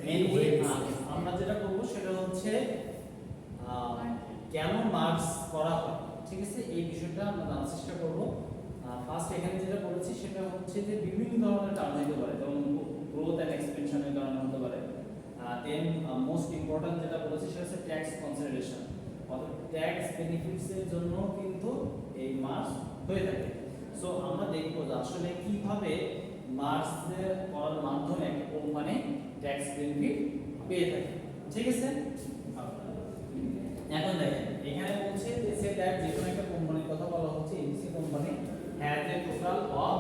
Mainly আমরা যেটা করব সেটা হচ্ছে কেন মার্কস করা হয়, ঠিক আছে, এই বিষয়টা আমরা জানার চেষ্টা করব। ফার্স্ট এখানে যেটা বলেছি সেটা হচ্ছে যে বিভিন্ন ধরনের কারণ হতে পারে, যেমন গ্রোথ এন্ড এক্সপেনশনের কারণে হতে পারে। দেন মোস্ট ইম্পর্টেন্ট যেটা বলেছি সেটা হচ্ছে ট্যাক্স কনসিডারেশন, অর্থাৎ ট্যাক্স বেনিফিটস এর জন্য কিন্তু এই মার্কস হয়ে থাকে। সো আমরা দেখব যে আসলে কিভাবে মার্কস করার মাধ্যমে একটা কোম্পানি ট্যাক্স বেনিফিট পেয়ে থাকে, ঠিক আছে। এখন দেখেন এখানে বলছে যে সে দ্যাট যে কোনো একটা কোম্পানির কথা বলা হচ্ছে, ABC company has a total of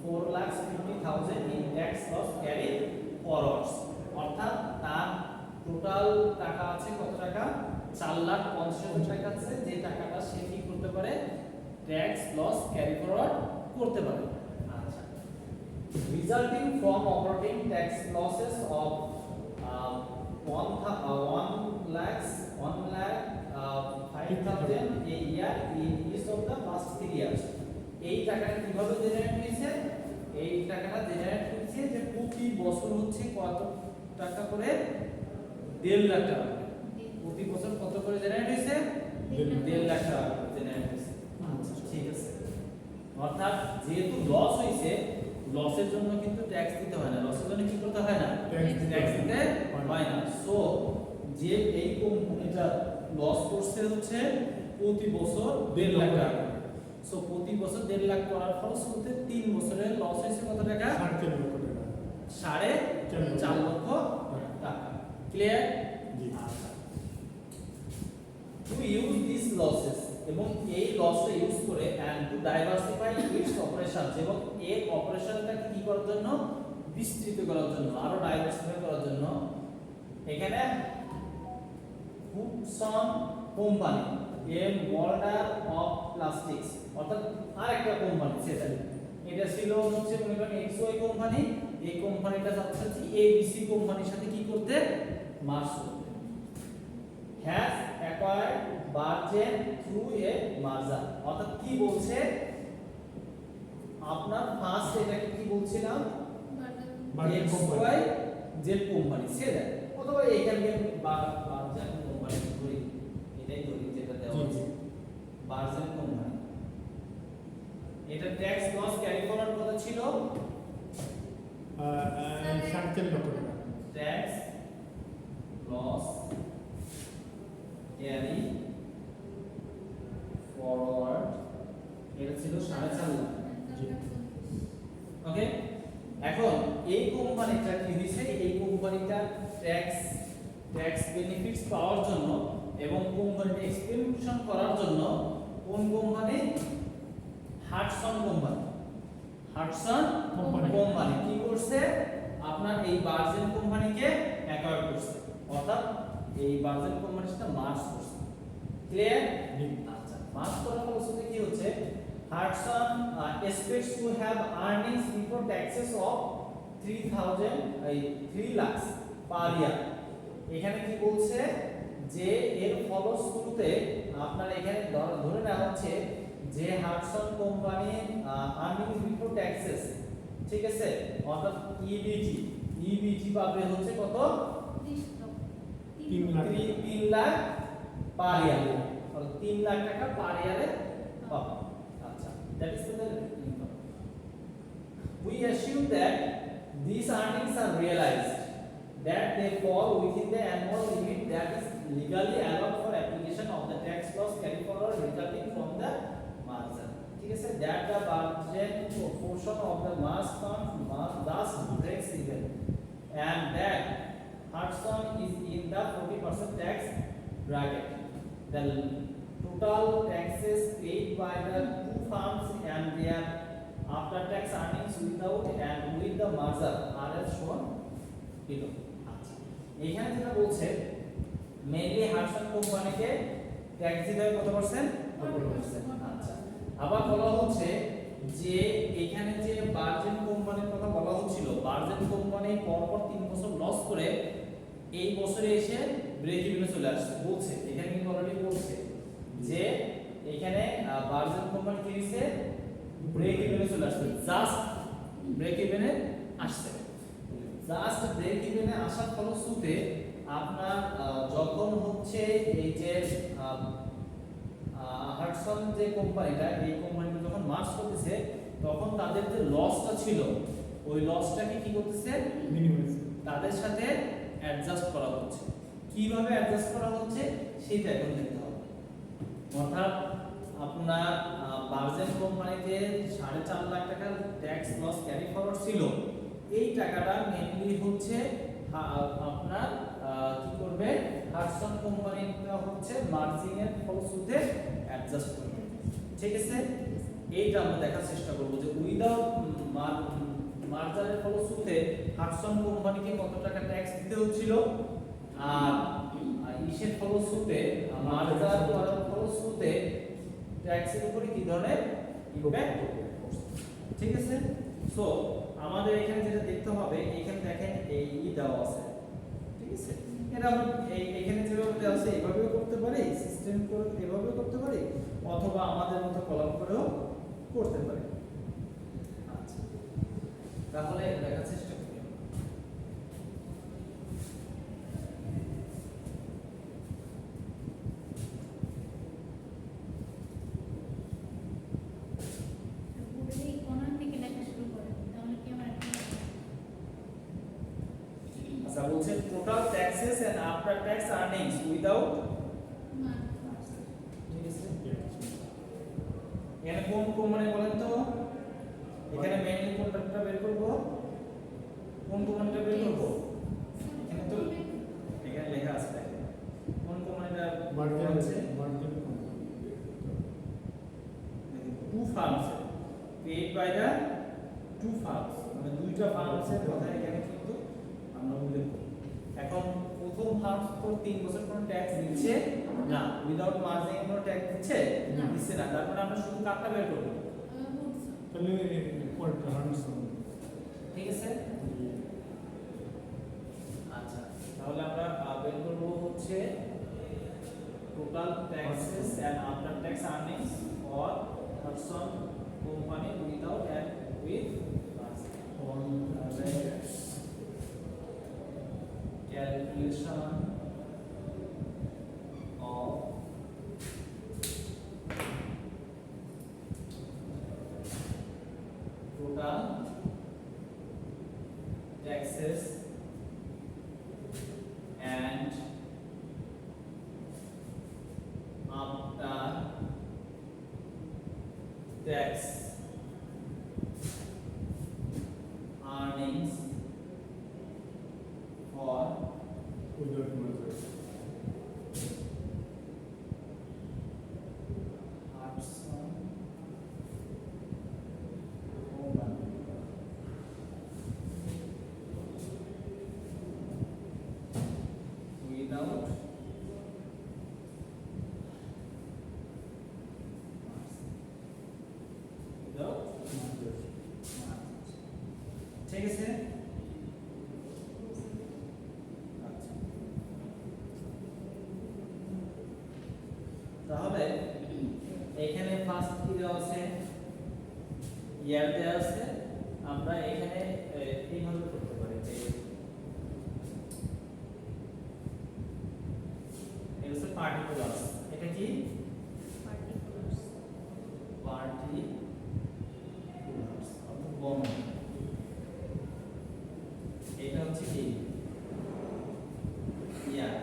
4,50,000 in tax loss carry forwards, অর্থাৎ তার টোটাল টাকা আছে কত টাকা, 4,50,000 টাকা আছে, যে টাকাটা সে কি করতে পারে, ট্যাক্স লস ক্যারি ফরওয়ার্ড করতে পারে। আচ্ছা, resulting from operating tax losses of 1,05,000 a year in each of the past 3 years। এই টাকাটা কিভাবে জেনারেট হয়েছে, এই টাকাটা জেনারেট হয়েছে যে প্রতি বছর হচ্ছে কত টাকা করে, 1.5 লাখ টাকা প্রতি বছর কত করে জেনারেট হয়েছে, 1.5 লাখ টাকা জেনারেট হয়েছে। আচ্ছা ঠিক আছে, অর্থাৎ যেহেতু লস হয়েছে, লসের জন্য কিন্তু ট্যাক্স দিতে হয় না, লসের জন্য কি করতে হয় না, ট্যাক্স দিতে হয় না। সো যে এই কোম্পানিটা লস করছে হচ্ছে প্রতি বছর 1.5 লাখ টাকা। সো প্রতি বছর 1.5 লাখ করার ফলশ্রুতিতে 3 বছরের লস হয়েছে কত টাকা, 4.5 লক্ষ টাকা। ক্লিয়ার? আচ্ছা, টু ইউজ দিস লসেস, এবং এই লসটা ইউজ করে and to diversify its operations, এবং এর অপারেশনটাকে কি করার জন্য, বিস্তৃত করার জন্য, আরো ডাইভার্সিফাই করার জন্য, এখানে Hudson company a moulder of plastics, অর্থাৎ আরেকটা কোম্পানি, সেটা এটা ছিল হচ্ছে মনে করেন এক্সওয়াই কোম্পানি, এই কোম্পানিটা যাচ্ছে এবিসি কোম্পানির সাথে কি করতে, মার্জ করতে। Has acquired Bergen through a merger, অর্থাৎ কি বলছে, আপনার ফার্স্ট এটাকে কি বলছিলাম, এক্সওয়াই জেড কোম্পানি সেটা, অথবা এইখানে বার্জেন কোম্পানি ধরি, এটাই ধরি যেটা দেওয়া আছে, বার্জেন কোম্পানি, এটা ট্যাক্স লস ক্যারি করার কথা ছিল 4.5 লক্ষ টাকা, ট্যাক্স লস ক্যারি ফরওয়ার্ড এটা ছিল 4.5 লাখ। ওকে, এখন এই কোম্পানিটা কি হইছে, এই কোম্পানিটা ট্যাক্স বেনিফিটস পাওয়ার জন্য এবং কোম্পানিটা এক্সপেনশন করার জন্য কোন company, Hudson company, Hudson company কি করছে, আপনার এই বার্জেন কোম্পানিকে অ্যাকোয়ার করছে, অর্থাৎ এই বার্জেন কোম্পানির সাথে মার্জ করছে। ক্লিয়ার? আচ্ছা, মার্জ করার ফলে কি হচ্ছে, Hudson expects to have earnings before taxes of 3 lakhs per year। এখানে কি বলছে যে এর ফলশ্রুতিতে আপনার এখানে ধরে নেওয়া হচ্ছে যে Hudson company earnings before taxes, ঠিক আছে, অর্থাৎ ইবিটি পাবে হচ্ছে কত, 3 লাখ পার ইয়ার, অর্থাৎ 3 লাখ টাকা পার ইয়ারে পাবে। আচ্ছা, that is the income. We assume that these earnings are realized, that they fall within the annual limit that is legally allowed for application of the tax loss carry forward resulting from the merger, ঠিক আছে, that the budget portion of the merged fund thus breaks even, and that Hudson is in the 40% tax bracket. The total taxes paid by the two firms and their after tax earnings without and with the merger are as shown below। আচ্ছা, এখানে যেটা বলছে mainly Hudson কোম্পানিকে tax দিতে হয় কত percent, 40%। আচ্ছা, আবার বলা হচ্ছে যে এখানে যে বার্জেন কোম্পানির কথা বলা হচ্ছিল, বার্জেন কোম্পানি পরপর 3 বছর লস করে এই বছরে এসে ব্রেক ইভেনে চলে আসছে, বলছে এখানে কিন্তু অলরেডি বলছে যে এখানে বার্জেন কোম্পানি কি হইছে, ব্রেক ইভেনে চলে আসছে, জাস্ট ব্রেক ইভেনে আসছে। জাস্ট ব্রেক ইভেনে আসার ফলশ্রুতিতে আপনার যখন হচ্ছে এই যে হাডসন যে কোম্পানিটা, এই কোম্পানিটা যখন মার্জ করতেছে তখন তাদের যে লসটা ছিল ওই লসটাকে কি করতেছে, মিনিমাইজ তাদের সাথে অ্যাডজাস্ট করা হচ্ছে। কিভাবে অ্যাডজাস্ট করা হচ্ছে সেটা এখন দেখতে হবে। অর্থাৎ আপনার ভার্জিন কোম্পানিতে 4.5 লাখ টাকার ট্যাক্স লস ক্যারি ফরওয়ার্ড ছিল, এই টাকাটা মেইনলি হচ্ছে আপনার কি করবে, হাডসন কোম্পানিটা হচ্ছে মার্জিং এর ফলশ্রুতিতে অ্যাডজাস্ট করবে। ঠিক আছে, এইটা আমরা দেখার চেষ্টা করব যে উইদাউট মার্জারের ফলশ্রুতিতে হাডসন কোম্পানিকে কত টাকা ট্যাক্স দিতে হচ্ছিল, আর ইসের ফলশ্রুতিতে মার্জার করার ফলশ্রুতিতে ট্যাক্সের উপরে কি ধরনের ইমপ্যাক্ট পড়ছে। ঠিক আছে, সো আমাদের এখানে যেটা দেখতে হবে, এখানে দেখেন এই দেওয়া আছে। ঠিক আছে, এটা আমরা এখানে যেভাবে দেওয়া আছে এভাবেও করতে পারি, সিস্টেম করে এভাবেও করতে পারি, অথবা আমাদের মতো কলাম করেও করতে পারি। আচ্ছা, তাহলে দেখার চেষ্টা করি। আচ্ছা, বলছে total taxes and after tax earnings without. ঠিক আছে, এখানে কোন কোম্পানি বলেন তো, এখানে মেইনলি কোনটা বের করব, কোন কোম্পানিটা বের করব, এখানে তো এখানে লেখা আছে দেখেন কোন কোম্পানিটা আছে, margin to firms paid by the two firms, মানে দুইটা ফার্মসের কথা এখানে কিন্তু আমরা উল্লেখ করি। এখন প্রথম ফার্মস তো 3 বছর কোনো ট্যাক্স দিচ্ছে না, উইদাউট মার্জিন কোনো ট্যাক্স দিচ্ছে না, তারপরে আমরা শুধু কাটটা বের করব। তাহলে কোয়ার্টার হান্ডসন। ঠিক আছে, আচ্ছা, তাহলে আমরা বের করব হচ্ছে total taxes and after tax earnings for Hudson company without and with calculation of total taxes and after tax earnings for without margin Hudson without ঠিক আছে। আচ্ছা, তাহলে এখানে ফার্স্ট কি দেওয়া আছে, ইয়ার দেওয়া আছে, আমরা এখানে এইভাবে করতে পারি যে এটা হচ্ছে পার্টিকুলারস, এটা কি পার্টিকুলারস অর্থাৎ বর্ণ, এটা হচ্ছে কি ইয়ার,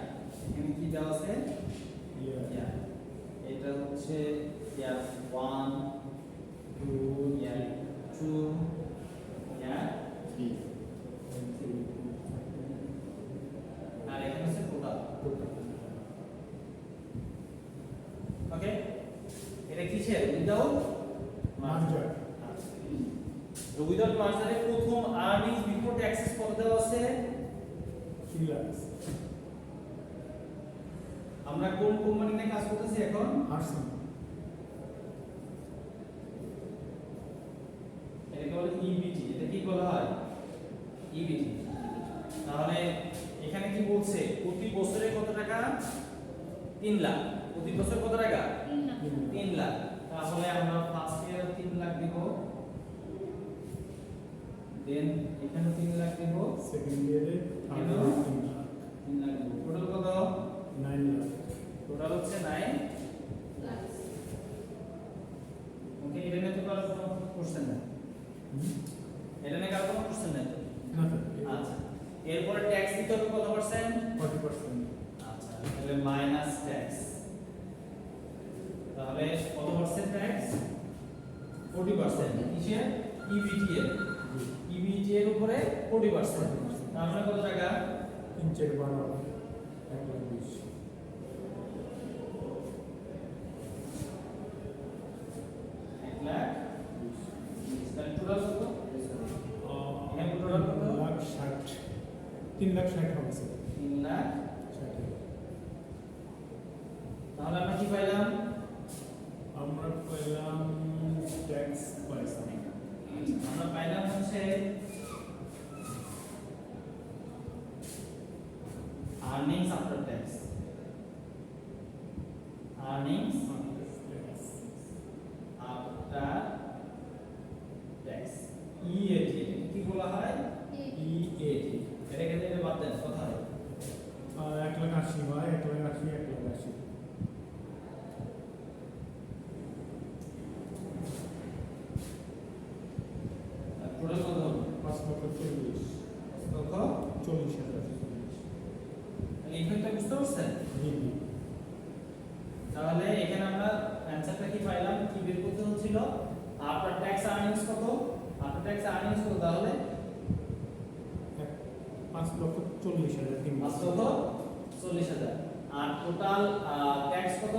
এখানে কি দেওয়া আছে ইয়ার, এটা হচ্ছে ইয়ার 1 2 ইয়ার 2 ইয়ার 3, আর এখানে হচ্ছে টোটাল। ওকে, এটা কিসের উইদাউট মার্জার। উইদাউট মার্জারে প্রথম আর্নিংস বিফোর ট্যাক্সেস কত দেওয়া আছে, 3 লাখ। আমরা কোন কোম্পানি নিয়ে কাজ করতেছি এখন, হাডসন। এটাকে বলে ইবিটি, এটা কি বলা হয় ইবিটি। তাহলে এখানে কি বলছে, প্রতি বছরে কত টাকা, 3 লাখ, প্রতি বছর কত টাকা 3 লাখ। তাহলে আমরা ফার্স্ট ইয়ার 3 লাখ দিব, দেন এখানে 3 লাখ দেব, সেকেন্ড ইয়ারে কেন? 3 লাখ 3 লাখ দেব, টোটাল কত? 9 লাখ টোটাল হচ্ছে 9 লাখ। ওকে, এটা নিয়ে তো কারো কোনো কোশ্চেন নাই, এটা নিয়ে কারো কোনো কোশ্চেন নাই তো? না স্যার আচ্ছা, এরপরে ট্যাক্স দিতে হবে কত পার্সেন্ট? 40% আচ্ছা, তাহলে মাইনাস ট্যাক্স, তাহলে কত পার্সেন্ট ট্যাক্স? 40%। কিসের? ইবিটি এর, ইবিটি এর উপরে 40%, তার মানে কত টাকা? 3 4 12 1 লাখ 20 1 লাখ 20। তাহলে টোটাল কত? এখানে টোটাল কত? 3 লাখ 60 হবে স্যার 3 লাখ 60। তাহলে আমরা কি পাইলাম? আমরা পেলাম ট্যাক্স পয়সা আমরা পাইলাম হচ্ছে earnings after tax, earnings after tax, EAT, কি বলা হয়? EAT। এটা কেটে এটা বাদ দেন, কত হয়? 1 লাখ 80 হয় 1 লাখ 80 1 লাখ 80 টোটাল কত হবে? 5 লক্ষ 40 কত? 40,000 এই ক্ষেত্রে বুঝতে পারছেন? জি জি তাহলে এখানে আমরা অ্যানসারটা কি পাইলাম, কি বের করতে হচ্ছিল? আফটার ট্যাক্স আর্নিংস কত? আফটার ট্যাক্স আর্নিংস কত? তাহলে 5 লক্ষ 40,000 5 লক্ষ 40,000, আর টোটাল ট্যাক্স কত?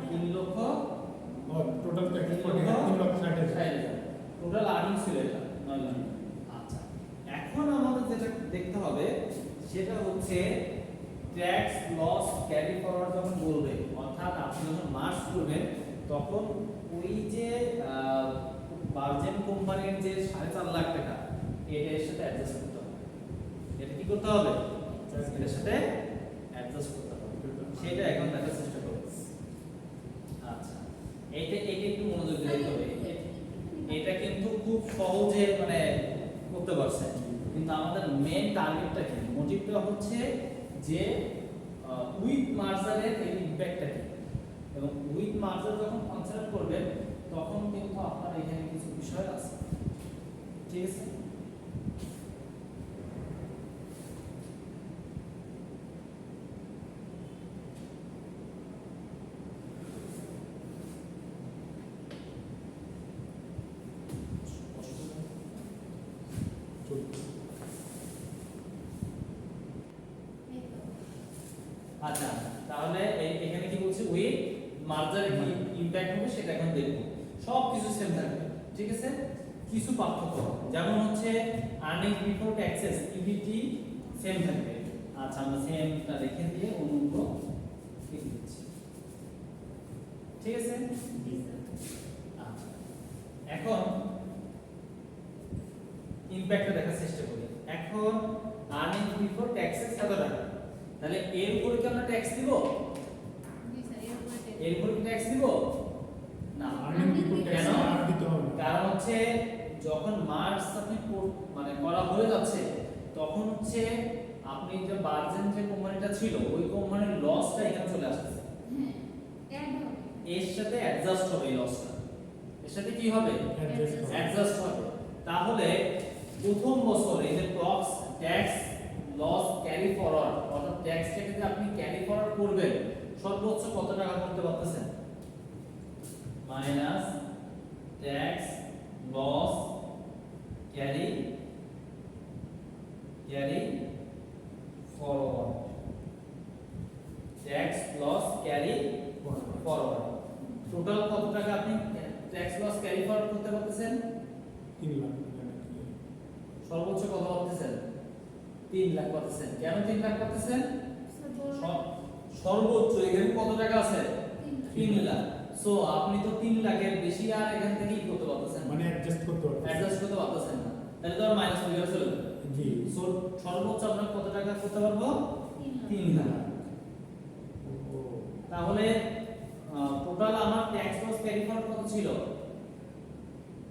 3 লক্ষ টোটাল ট্যাক্স 3 3 লক্ষ 60,000 টোটাল আর্নিংস ছিল এটা 9 লাখ। আচ্ছা, এখন আমাদের যেটা দেখতে হবে সেটা হচ্ছে ট্যাক্স লস ক্যারি ফরওয়ার্ড যখন বলবে, অর্থাৎ আপনি যখন মার্চ করবেন তখন ওই যে ভার্জিন কোম্পানির যে 4.5 লাখ টাকা এর সাথে অ্যাডজাস্ট করতে হবে। এটা কি করতে হবে? এর সাথে অ্যাডজাস্ট করতে হবে, সেটা এখন দেখার চেষ্টা করব। আচ্ছা, এইটা একটু মনোযোগ দিতে হবে। এটা কিন্তু খুব সহজে মানে করতে পারছে, কিন্তু আমাদের মেন টার্গেটটা কি, মোটিভটা হচ্ছে যে উইথ মার্জারের এর ইমপ্যাক্টটা কি, এবং উইথ মার্জার যখন কনসিডার করবেন তখন কিন্তু আপনার এখানে কিছু বিষয় আছে, ঠিক আছে? আচ্ছা, তাহলে এখানে কি বলছি, উইথ মার্জারে কি ইমপ্যাক্ট হবে সেটা এখন দেখব। সব কিছু সেম থাকবে, ঠিক আছে? কিছু পার্থক্য, যেমন হচ্ছে earnings before taxes EBIT same থাকবে। আচ্ছা, আমরা সেমটা রেখে দিয়ে অন্যগুলো লিখে দিচ্ছি, ঠিক আছে? আচ্ছা, এখন ইমপ্যাক্টটা দেখার চেষ্টা করি। এখন আর্নিংস বিফোর ট্যাক্সেস কত টাকা, তাহলে এর উপরে কি আমরা ট্যাক্স দিব? এর উপরে কি ট্যাক্স দিব? না, আর্নিং বিফোর ট্যাক্স আর দিতে হবে। কারণ হচ্ছে যখন মার্চ আপনি মানে করা হয়ে যাচ্ছে তখন হচ্ছে আপনি যে ভার্জিন যে কোম্পানিটা ছিল ওই কোম্পানির লসটা এখানে চলে আসছে, এর সাথে অ্যাডজাস্ট হবে, এই লসটা এর সাথে কি হবে? অ্যাডজাস্ট হবে। তাহলে প্রথম বছর এই যে ট্যাক্স লস ক্যারি ফরওয়ার্ড, অর্থাৎ ট্যাক্সটাকে যে আপনি ক্যারি ফরওয়ার্ড করবেন সর্বোচ্চ কত টাকা করতে পারতেছেন? Minus tax loss carry forward, tax loss carry forward, total কত টাকা আপনি ট্যাক্স লস ক্যারি ফরওয়ার্ড করতে পারতেছেন? 3 লাখ সর্বোচ্চ কত পাচ্ছেন? 3 লাখ পাচ্ছেন। কেন 3 লাখ পাচ্ছেন? সর্বোচ্চ এখানে কত টাকা আছে? 3 লাখ। সো আপনি তো 3 লাখের বেশি আর এখান থেকে কি করতে পারতেছেন? মানে অ্যাডজাস্ট করতে হবে। অ্যাডজাস্ট করতে পারতেছেন না, তাহলে তো আর মাইনাস ফিগারে চলে যাবে। জি সো সর্বোচ্চ আমরা কত টাকা করতে পারবো? 3 লাখ। তাহলে টোটাল আমার ট্যাক্স লস ক্যারি ফরওয়ার্ড কত ছিল?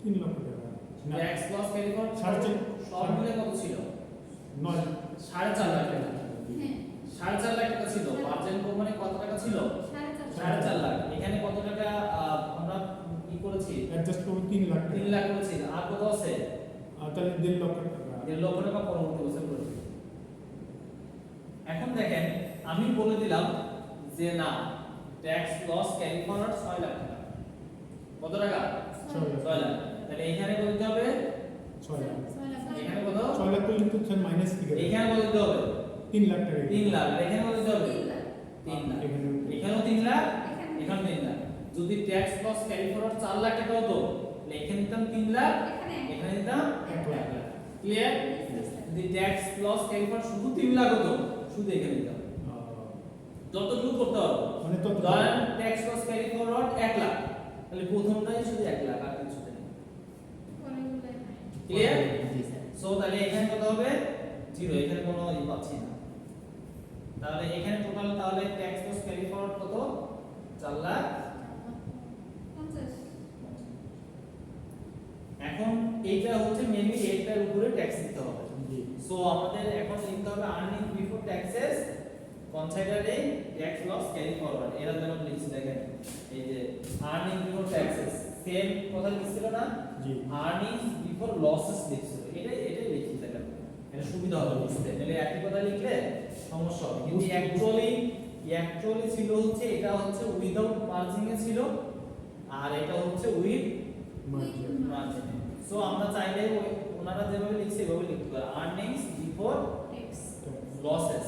3 লক্ষ টাকা। না। ট্যাক্স লস ক্যারি ফরওয়ার্ড সাড়ে চার। সব মিলে কত ছিল? 9 4.5 লাখ টাকা। 4.5 লাখ টাকা ছিল। মার্জিন কোম্পানি কত টাকা ছিল? 4.5 লাখ। এখানে কত টাকা আমরা কি করেছি? অ্যাডজাস্ট করব 3 লাখ 3 লাখ করেছি। আর কত আছে? তাহলে 1.5 লক্ষ টাকা। 1.5 লক্ষ টাকা পরবর্তী বছর করেছি। এখন দেখেন আমি বলে দিলাম যে না tax loss carry forward 6 lakh টাকা। কত টাকা? 6 লাখ। তাহলে এখানে কত দিতে হবে? 6 লাখ। এখানে কত? 6 লাখ করলে কিন্তু মাইনাস ফিগার। এখানে কত দিতে হবে? 3 লাখ টাকা। 3 লাখ। আর এখানে কত দিতে হবে? 3 লাখ। এখানেও 3 লাখ, এখানেও 3 লাখ। যদি tax loss carry forward 4 lakh টাকা হতো তাহলে এখানে দিতাম 3 লাখ, এখানে দিতাম 1 লাখ। ক্লিয়ার? যদি ট্যাক্স লস ক্যারি ফরওয়ার্ড শুধু 3 লাখ হতো শুধু এখানে দিতাম। যতটুকু করতে হবে মানে তো ধরেন tax loss carry forward 1 lakh তাহলে প্রথমটাই শুধু 1 লাখ আর কিছু নেই। ক্লিয়ার? সো তাহলে এখানে কত হবে? 0। এখানে কোনো পাচ্ছি না। তাহলে এখানে টোটাল তাহলে ট্যাক্স লস ক্যারি ফরওয়ার্ড কত? 4 লাখ 50। এখন এইটা হচ্ছে মেইনলি এইটার উপরে ট্যাক্স দিতে হবে। সো আমাদের এখন লিখতে হবে earning before taxes considering tax loss carry forward. এরা যেমন লিখছি দেখেন এই যে আর্নিং বিফোর ট্যাক্সেস সেম কথা লিখছিল না? জি। আর্নিংস বিফোর লসেস লিখছিল। এটাই লিখি দেখেন। এটা সুবিধা হবে বুঝতে। নাহলে একই কথা লিখলে সমস্যা হবে। কিন্তু অ্যাকচুয়ালি ছিল হচ্ছে এটা হচ্ছে উইদাউট মার্জিন এ ছিল আর এটা হচ্ছে উইথ মার্জিন। সো আমরা চাইলে ওনারা যেভাবে লিখছে এভাবে লিখতে পারি আর্নিংস বিফোর লসেস।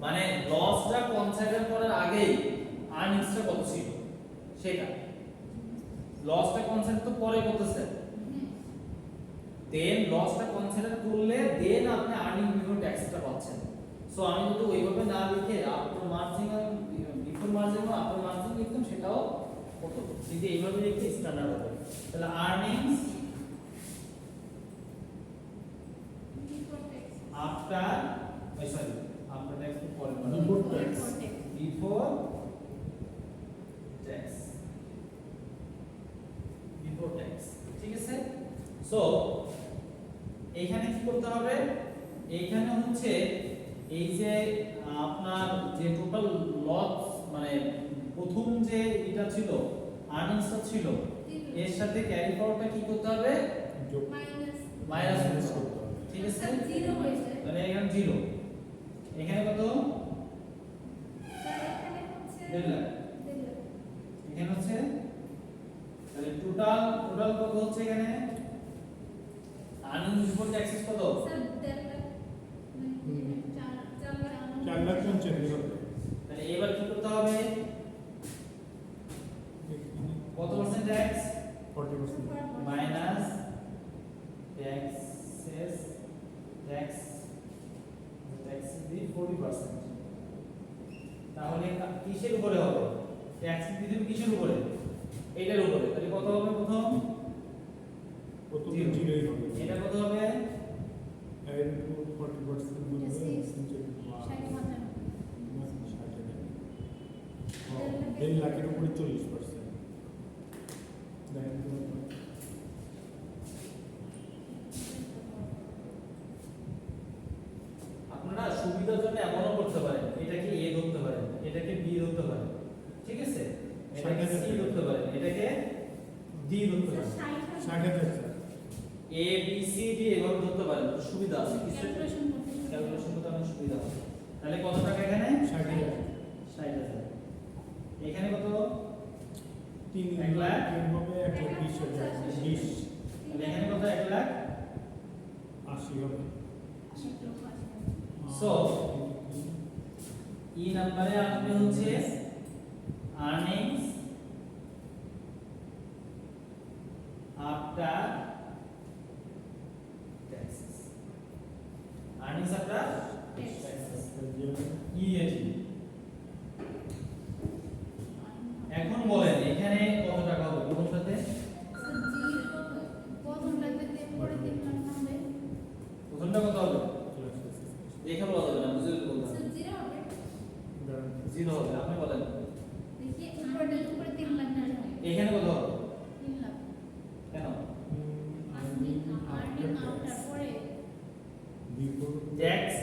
মানে লসটা কনসিডার করার আগেই আর্নিংসটা কত ছিল সেটা। লসটা কনসিডার তো পরে করতেছে। দেন লসটা কনসিডার করলে দেন আপনি আর্নিং বিফোর ট্যাক্সটা পাচ্ছেন। সো আমি যদি ওইভাবে না লিখে আফটার মার্জিন আর বিফোর মার্জিন আর আফটার মার্জিন লিখতাম সেটাও হতো। যদি এইভাবে লিখতে স্ট্যান্ডার্ড হবে। তাহলে earnings after sorry after tax তো পরে বিফোর ট্যাক্স ঠিক আছে। সো এইখানে কি করতে হবে? এইখানে হচ্ছে এই যে আপনার যে টোটাল লস মানে প্রথম যে এটা ছিল আর্নিংসটা ছিল এর সাথে ক্যারি ফরওয়ার্ডটা কি করতে হবে? মাইনাস করতে হবে। ঠিক আছে? 0 হয়েছে। তাহলে এখানে 0। এখানে কত? এখানে হচ্ছে 1.5 লাখ। এখানে হচ্ছে তাহলে টোটাল কত হচ্ছে এখানে? আর্নিংস বিফোর ট্যাক্সেস কত? স্যার 1.5 লাখ। 4 লাখ 45 হবে। তাহলে এবার কি করতে হবে? কত percent tax? 40% minus taxes tax দি 40%। তাহলে কিসের উপরে হবে? ট্যাক্স দিতে কিসের উপরে? এইটার উপরে। তাহলে কত হবে প্রথম? 0 হবে। এটা কত হবে? এর 40% হবে 1.5 লাখের উপরে 40%। দেখেন আপনারা সুবিধার জন্য এমনও করতে পারেন এটাকে এ ধরতে পারেন, এটাকে বি ধরতে পারেন। ঠিক আছে? এটাকে সি ধরতে পারেন, এটাকে ডি ধরতে পারেন। 60,000 sir. A B C D এভাবে ধরতে পারেন। সুবিধা আছে কিছু ক্যালকুলেশন করতে অনেক সুবিধা আছে। তাহলে কত টাকা এখানে? 60,000। 60,000। এখানে কত? 3 1 লাখ এর হবে 1,20,000। 20। তাহলে এখানে কত? 1 লাখ 80 হবে। সো ই নম্বরে আসবে হচ্ছে earnings after taxes. Earnings after taxes EAT. এখন বলেন এখানে কত টাকা হবে কোন সাথে? প্রথমটা কত হবে? দেখে বলা যাবে না, বুঝে বলতে হবে। 0 হবে। আপনি বলেন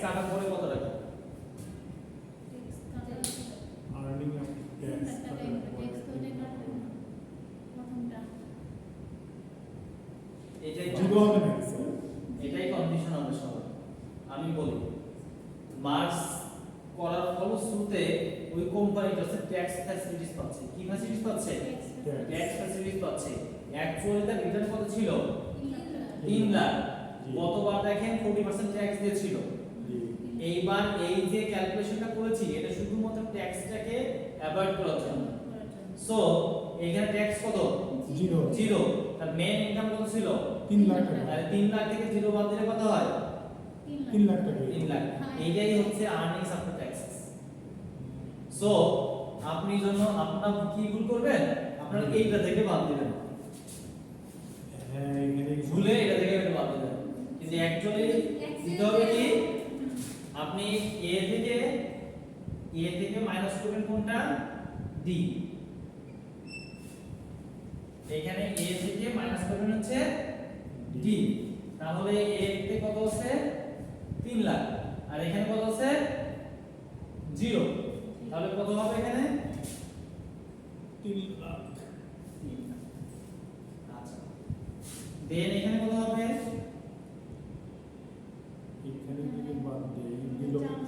কাটার পরে কত টাকা? আর্নিং অফ ট্যাক্স এটাই জিরো হবে না স্যার? এটাই কন্ডিশন হবে সবার। আমি বলি মার্চ করার ফলশ্রুতিতে ওই কোম্পানিটা ট্যাক্স ফ্যাসিলিটিস পাচ্ছে। কি ফ্যাসিলিটিস পাচ্ছে? ট্যাক্স ফ্যাসিলিটিস পাচ্ছে। অ্যাকচুয়ালি তার রিটার্ন কত ছিল? 3 লাখ। গতবার দেখেন 40% ট্যাক্স দিয়েছিল। এইবার এই যে ক্যালকুলেশনটা করেছি এটা শুধুমাত্র ট্যাক্সটাকে অ্যাভয়েড করার জন্য। সো এখানে ট্যাক্স কত? জিরো। জিরো। তার মেইন ইনকাম কত ছিল? 3 লাখ টাকা। তাহলে 3 লাখ থেকে জিরো বাদ দিলে কত হয়? 3 লাখ টাকা। 3 লাখ। এইটাই হচ্ছে আর্নিংস আফটার ট্যাক্সেস। সো আপনি জন্য আপনারা কি ভুল করবেন? আপনারা এইটা থেকে বাদ দিবেন। হ্যাঁ এখানে ভুলে এটা থেকে বাদ দিবেন। কিন্তু অ্যাকচুয়ালি দিতে হবে কি? আপনি এ থেকে মাইনাস করবেন কোনটা? ডি। এখানে এ থেকে মাইনাস করবেন হচ্ছে ডি। তাহলে এ তে কত আছে? 3 লাখ। আর এখানে কত আছে? 0। তাহলে কত হবে এখানে? 3 লাখ। আচ্ছা। দেন এখানে কত হবে? এখানে যদি বাদ দেই 2 লাখ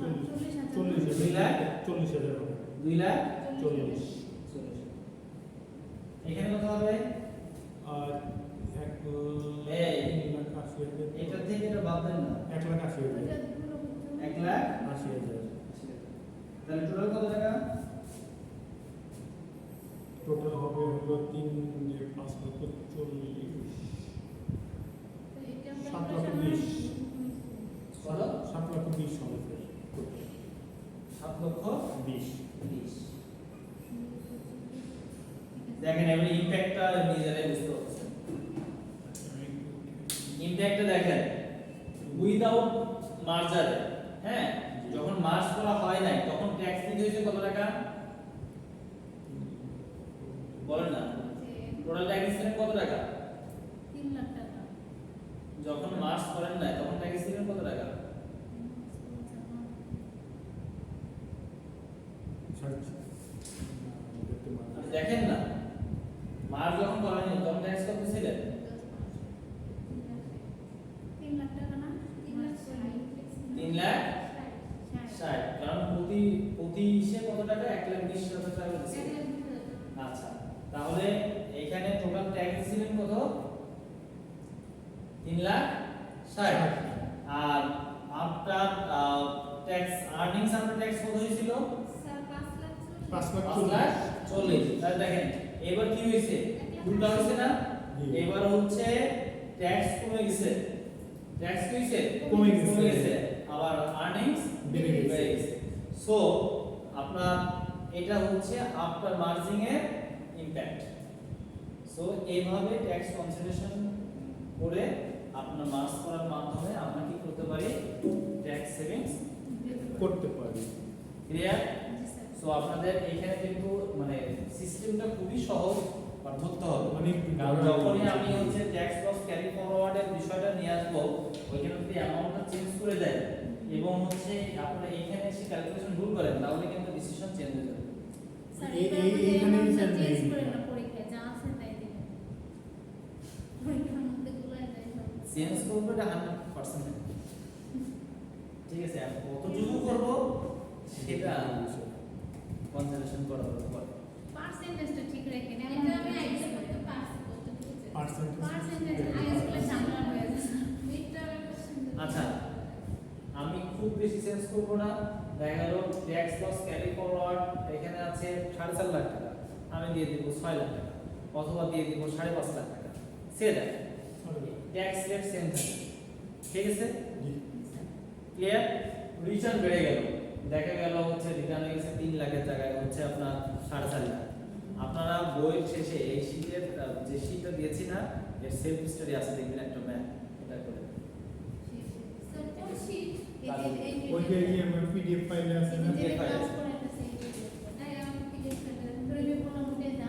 40 2 লাখ 40,000 হবে। 2 লাখ 40। এখানে কত হবে? আর 1 লাখ 80,000। এটা থেকে এটা বাদ দেন না। 1 লাখ 80,000। 1 লাখ 80,000। তাহলে টোটাল কত টাকা? টোটাল হবে হলো 3 5 লক্ষ 40 7 লক্ষ 20 কত? 7 লক্ষ 20 হবে স্যার। 7 লক্ষ 20। 20। দেখেন এবারে ইমপ্যাক্টটা নিজেরাই বুঝতে পারছেন। ইমপ্যাক্টটা দেখেন উইদাউট মার্জার, হ্যাঁ, যখন মার্জ করা হয় নাই তখন ট্যাক্স দিতে হয়েছে কত টাকা? বলেন না। টোটাল ট্যাক্স দিলেন কত টাকা? 3 লাখ টাকা। যখন মার্জ করেন নাই তখন ট্যাক্স দিলেন কত টাকা? দেখেন না, মার্জ যখন করেন তখন ট্যাক্স কত ছিলেন? 3 লাখ টাকা না? 3 লাখ 60। কারণ প্রতি ইসে কত টাকা? 1,20,000 টাকা দিচ্ছে। আচ্ছা, তাহলে এখানে টোটাল ট্যাক্স ছিলেন কত? 3 লাখ 60। আর after tax earnings after tax কত হয়েছিল? স্যার 5 লাখ 5 লাখ 5 লাখ 40। তাহলে দেখেন এবার কি হয়েছে? উল্টা হয়েছে না? এবার হচ্ছে ট্যাক্স কমে গেছে। ট্যাক্স কি হয়েছে? কমে গেছে। আবার আর্নিংস বেড়ে গেছে। সো আপনার এটা হচ্ছে আফটার মার্জিং এর ইমপ্যাক্ট। সো এইভাবে ট্যাক্স কনসিডারেশন করে আপনার মার্জ করার মাধ্যমে আমরা কি করতে পারি? ট্যাক্স সেভিংস করতে পারি। ক্লিয়ার? সো আপনাদের এখানে কিন্তু মানে সিস্টেমটা খুবই সহজ আর ধরতে হবে। কারণ যখনই আমি হচ্ছে ট্যাক্স লস ক্যারি ফরওয়ার্ডের বিষয়টা নিয়ে আসবো ওইখানে যদি অ্যামাউন্টটা চেঞ্জ করে দেয় এবং হচ্ছে আপনারা এখানে এসে ক্যালকুলেশন ভুল করেন তাহলে কিন্তু ডিসিশন চেঞ্জ হয়ে যাবে। স্যার এইখানে স্যার চেঞ্জ করে না পরীক্ষায় যা আছে তাই দিবেন। পরীক্ষার মধ্যে গুলাই যায় সব। চেঞ্জ করবো এটা 100%। ঠিক আছে, আমি কতটুকু করবো সেটা কনসিডারেশন করার পর পার্সেন্টেজটা ঠিক রেখে নেন। এটা আমি আইডিয়া করতে পারছি কত ঠিক আছে। পার্সেন্টেজ আগে স্কুলে ঝামেলা হয়ে যাচ্ছে। মিডটার্মের পার্সেন্টেজ। আচ্ছা, আমি খুব বেশি চেঞ্জ করবো না। দেখা গেল ট্যাক্স লস ক্যারি ফরওয়ার্ড এখানে আছে 4.5 লাখ টাকা, আমি দিয়ে দিব 6 লাখ টাকা অথবা দিয়ে দিব 5.5 লাখ টাকা। সে দেখ ট্যাক্স রেট সেম থাকে। ঠিক আছে, ক্লিয়ার? রিটার্ন বেড়ে গেল, দেখা গেল হচ্ছে রিটার্ন হয়ে গেছে 3 লাখের জায়গায় হচ্ছে আপনার 4.5 লাখ। আপনারা বইয়ের শেষে এই শীটের যে শীটটা দিয়েছি না এর সেলফ স্টাডি আছে, দেখবেন একটা ম্যাথ এটা করে। স্যার কোন শীট? ওই যে আমার পিডিএফ ফাইলে আছে না? এই ফাইল আছে করে একটা সেভ করে। তাই আমি পিডিএফ ফাইলে ধরে নিয়ে বললাম উঠে যা।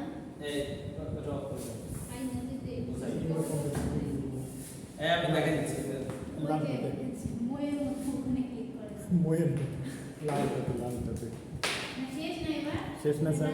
এই ওটা অফ করে দাও। আই না দিতে বুঝাই বুঝাই। আমি দেখে দিচ্ছি। ওকে মোয়ের মধ্যে ওখানে ক্লিক করে। বইয়ের লালটাতে শেষ না এবার শেষ না স্যার